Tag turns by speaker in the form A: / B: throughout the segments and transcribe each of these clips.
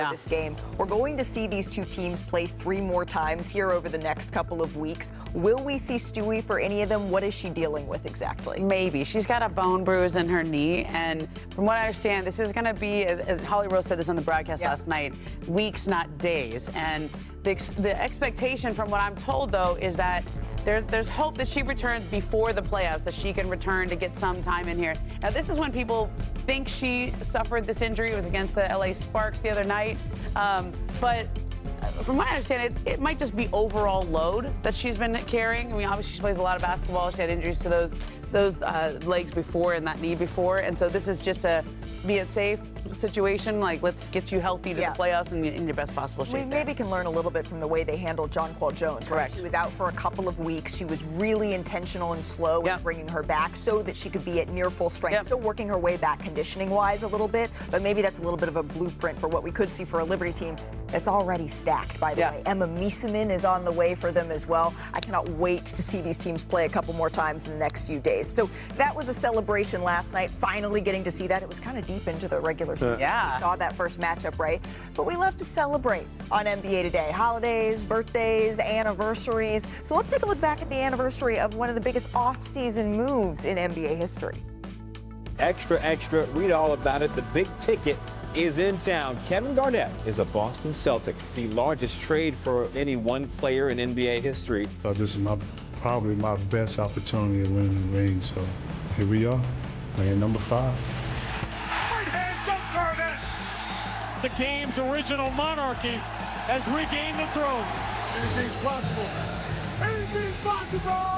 A: for this game. We're going to see these two teams play 3 more times here over the next couple of weeks. Will we see Stewie for any of them? What is she dealing with exactly?
B: Maybe. She's got a bone bruise in her knee, and from what I understand, this is going to be, as Holly Rose said this on the broadcast last night, weeks, not days. And the expectation from what I'm told, though, is that there's hope that she returns before the playoffs, that she can return to get some time in here. Now, this is when people think she suffered this injury. It was against the LA Sparks the other night. But from what I understand, it might just be overall load that she's been carrying. I mean, obviously, she plays a lot of basketball. She had injuries to those legs before and that knee before. And so this is just a be a safe situation. Like, let's get you healthy to the playoffs and in your best possible shape.
A: We maybe can learn a little bit from the way they handled Jonquel Jones. Right? She was out for a couple of weeks. She was really intentional and slow in bringing her back so that she could be at near full strength. Still working her way back conditioning-wise a little bit, but maybe that's a little bit of a blueprint for what we could see for a Liberty team that's already stacked, by the way. Emma Miesemann is on the way for them as well. I cannot wait to see these teams play a couple more times in the next few days. So that was a celebration last night, finally getting to see that. It was kind of deep into the regular season. We saw that first matchup, right? But we love to celebrate on NBA Today. Holidays, birthdays, anniversaries. So let's take a look back at the anniversary of one of the biggest off-season moves in NBA history.
C: Extra, extra, read all about it. The big ticket is in town. Kevin Garnett is a Boston Celtic, the largest trade for any one player in NBA history.
D: So this is probably my best opportunity to win the ring. So here we are, man, number 5.
E: Right hand dunk Garnett. The game's original monarchy has regained the throne. Anything's possible. Anything's possible.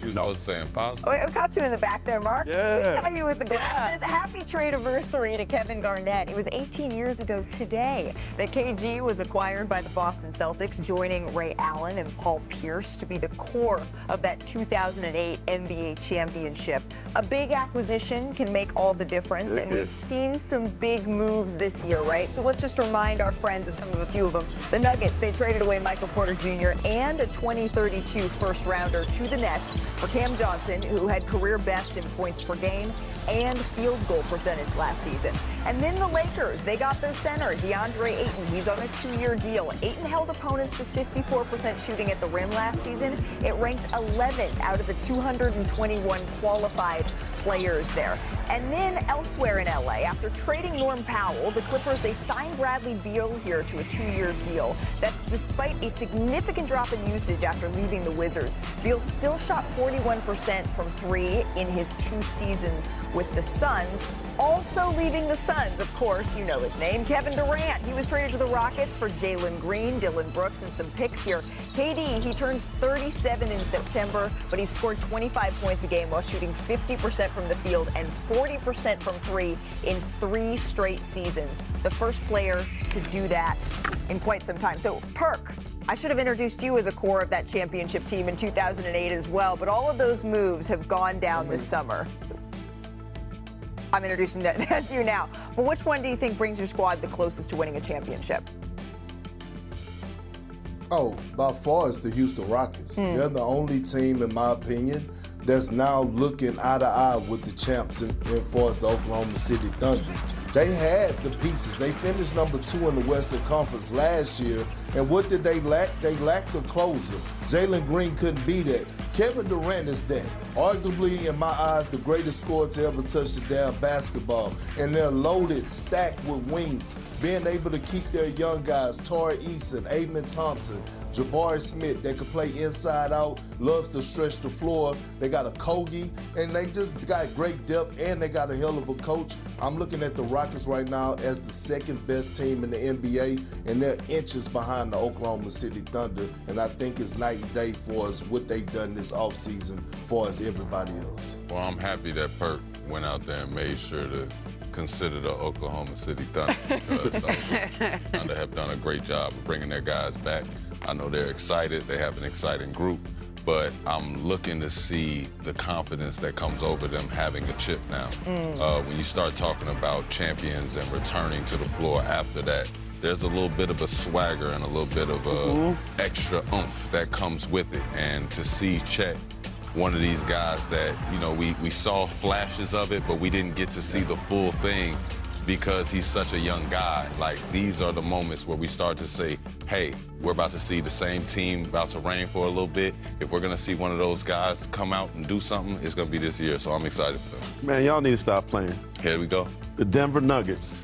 F: I was saying possible.
A: I caught you in the back there, Mark.
F: Yeah.
A: We saw you with the glasses. Happy trade anniversary to Kevin Garnett. It was 18 years ago today that KG was acquired by the Boston Celtics, joining Ray Allen and Paul Pierce to be the core of that 2008 NBA championship. A big acquisition can make all the difference, and we've seen some big moves this year, right? So let's just remind our friends of a few of them. The Nuggets, they traded away Michael Porter Jr. and a 2032 first rounder to the Nets for Cam Johnson, who had career best in points per game and field goal percentage last season. And then the Lakers, they got their center, DeAndre Ayton. He's on a 2-year deal. Ayton held opponents to 54% shooting at the rim last season. It ranked 11th out of the 221 qualified players there. And then elsewhere in LA, after trading Norm Powell, the Clippers, they signed Bradley Beal here to a 2-year deal. That's despite a significant drop in usage after leaving the Wizards. Beal still shot 41% from 3 in his 2 seasons with the Suns. Also leaving the Suns, of course, you know his name, Kevin Durant. He was traded to the Rockets for Jalen Green, Dylan Brooks, and some picks here. KD, he turns 37 in September, but he scored 25 points a game while shooting 50% from the field and 40% from 3 in 3 straight seasons. The first player to do that in quite some time. So, Perk, I should have introduced you as a core of that championship team in 2008 as well, but all of those moves have gone down this summer. I'm introducing that to you now. But which one do you think brings your squad the closest to winning a championship?
G: Oh, by far it's the Houston Rockets. They're the only team, in my opinion, that's now looking eye to eye with the champs as far as the Oklahoma City Thunder. They had the pieces. They finished number 2 in the Western Conference last year. And what did they lack? They lacked the closer. Jalen Green couldn't be that. Kevin Durant is that. Arguably, in my eyes, the greatest scorer to ever touch the damn basketball. And they're loaded, stacked with wings. Being able to keep their young guys, Tari Eason, Amen Thompson, Jabari Smith, they could play inside out, loves to stretch the floor. They got a Kogi, and they just got great depth, and they got a hell of a coach. I'm looking at the Rockets right now as the second best team in the NBA, and they're inches behind the Oklahoma City Thunder. And I think it's night and day for us what they've done this offseason for us everybody else.
F: Well, I'm happy that Perk went out there and made sure to consider the Oklahoma City Thunder because Thunder have done a great job of bringing their guys back. I know they're excited. They have an exciting group, but I'm looking to see the confidence that comes over them having a chip now. When you start talking about champions and returning to the floor after that, there's a little bit of a swagger and a little bit of a extra oomph that comes with it. And to see Chet, one of these guys that, you know, we saw flashes of it, but we didn't get to see the full thing. because he's such a young guy. Like, these are the moments where we start to say, hey, we're about to see the same team about to reign for a little bit. If we're gonna see one of those guys come out and do something, it's gonna be this year, so I'm excited for them.
H: Man, y'all need to stop playing.
F: Here we go.
H: The Denver Nuggets.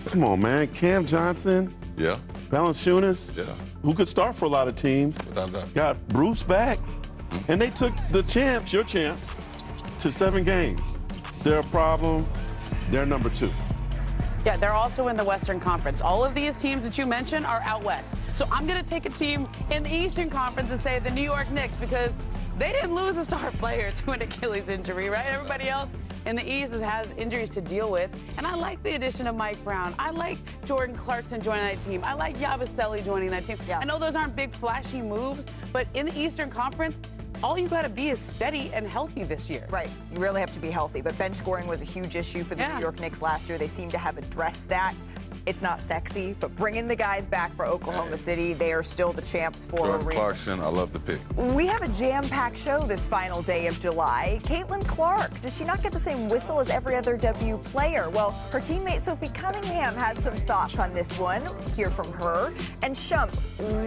H: Come on, man. Cam Johnson,
F: Yeah,
H: Valanciunas,
F: yeah,
H: who could start for a lot of teams,
F: without a doubt.
H: got Bruce back, and they took the champs, your champs, to 7 games. They're a problem. They're number 2.
B: Yeah, they're also in the Western Conference. All of these teams that you mentioned are out west. So I'm going to take a team in the Eastern Conference and say the New York Knicks, because they didn't lose a star player to an Achilles injury, right? Everybody else in the East has injuries to deal with. And I like the addition of Mike Brown. I like Jordan Clarkson joining that team. I like Yabusele joining that team.
A: Yeah.
B: I know those aren't big, flashy moves, but in the Eastern Conference, all you got to be is steady and healthy this year.
A: Right, you really have to be healthy, but bench scoring was a huge issue for the New York Knicks last year. They seem to have addressed that. It's not sexy, but bringing the guys back for Oklahoma City, they are still the champs for a
F: Jordan
A: reason.
F: Clarkson, I love the pick.
A: We have a jam-packed show this final day of July. Caitlin Clark, does she not get the same whistle as every other W player? Well, her teammate Sophie Cunningham has some thoughts on this one. Hear from her. And Shump,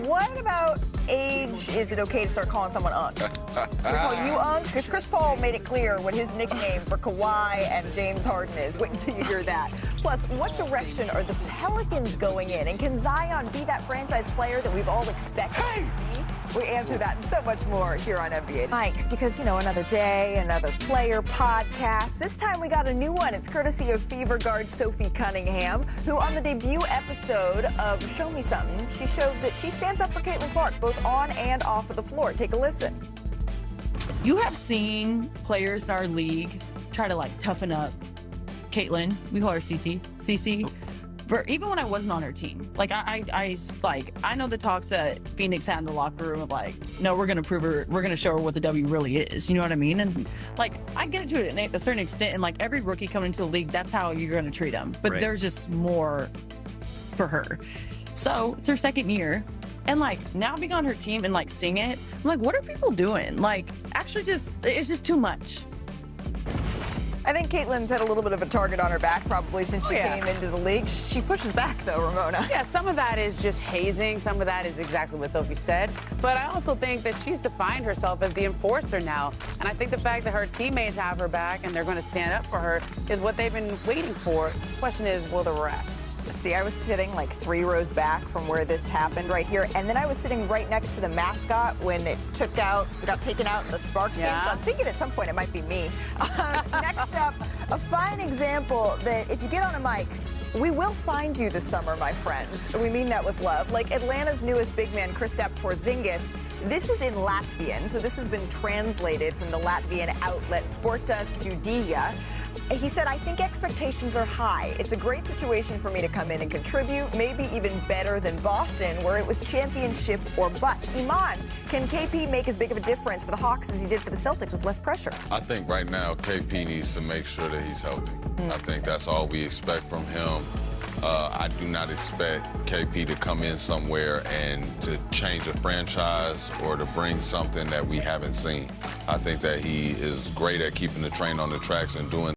A: what about age? Is it okay to start calling someone Unk? Can we call you Unk? Because Chris Paul made it clear what his nickname for Kawhi and James Harden is. Wait until you hear that. Plus, what direction are the Pelicans going in? And can Zion be that franchise player that we've all expected to be? We answer that and so much more here on NBA Mikes, because, you know, another day, another player podcast. This time we got a new one. It's courtesy of Fever guard Sophie Cunningham, who on the debut episode of Show Me Something, she showed that she stands up for Caitlin Clark, both on and off of the floor. Take a listen.
I: You have seen players in our league try to, like, toughen up Caitlin. We call her Cece. Cece. Even when I wasn't on her team, like I know the talks that Phoenix had in the locker room of like, no, we're gonna prove her, we're gonna show her what the W really is. You know what I mean? And like, I get it to a certain extent. And like every rookie coming into the league, that's how you're gonna treat them. But there's just more for her. So it's her second year, and like now being on her team and like seeing it, I'm like, what are people doing? Like, actually, it's just too much.
A: I think Caitlin's had a little bit of a target on her back probably since she came into the league. She pushes back though, Ramona.
B: Yeah, some of that is just hazing. Some of that is exactly what Sophie said. But I also think that she's defined herself as the enforcer now. And I think the fact that her teammates have her back and they're going to stand up for her is what they've been waiting for. The question is, will the refs?
A: See, I was sitting like 3 rows back from where this happened right here. And then I was sitting right next to the mascot when it got taken out in the Sparks game. So I'm thinking at some point it might be me. Next up, a fine example that if you get on a mic, we will find you this summer, my friends. We mean that with love. Like Atlanta's newest big man, Kristaps Porzingis. This is in Latvian, so this has been translated from the Latvian outlet Sporta Studija. He said, I think expectations are high. It's a great situation for me to come in and contribute, maybe even better than Boston, where it was championship or bust. Iman, can KP make as big of a difference for the Hawks as he did for the Celtics with less pressure?
F: I think right now KP needs to make sure that he's healthy. I think that's all we expect from him. I do not expect KP to come in somewhere and to change a franchise or to bring something that we haven't seen. I think that he is great at keeping the train on the tracks and doing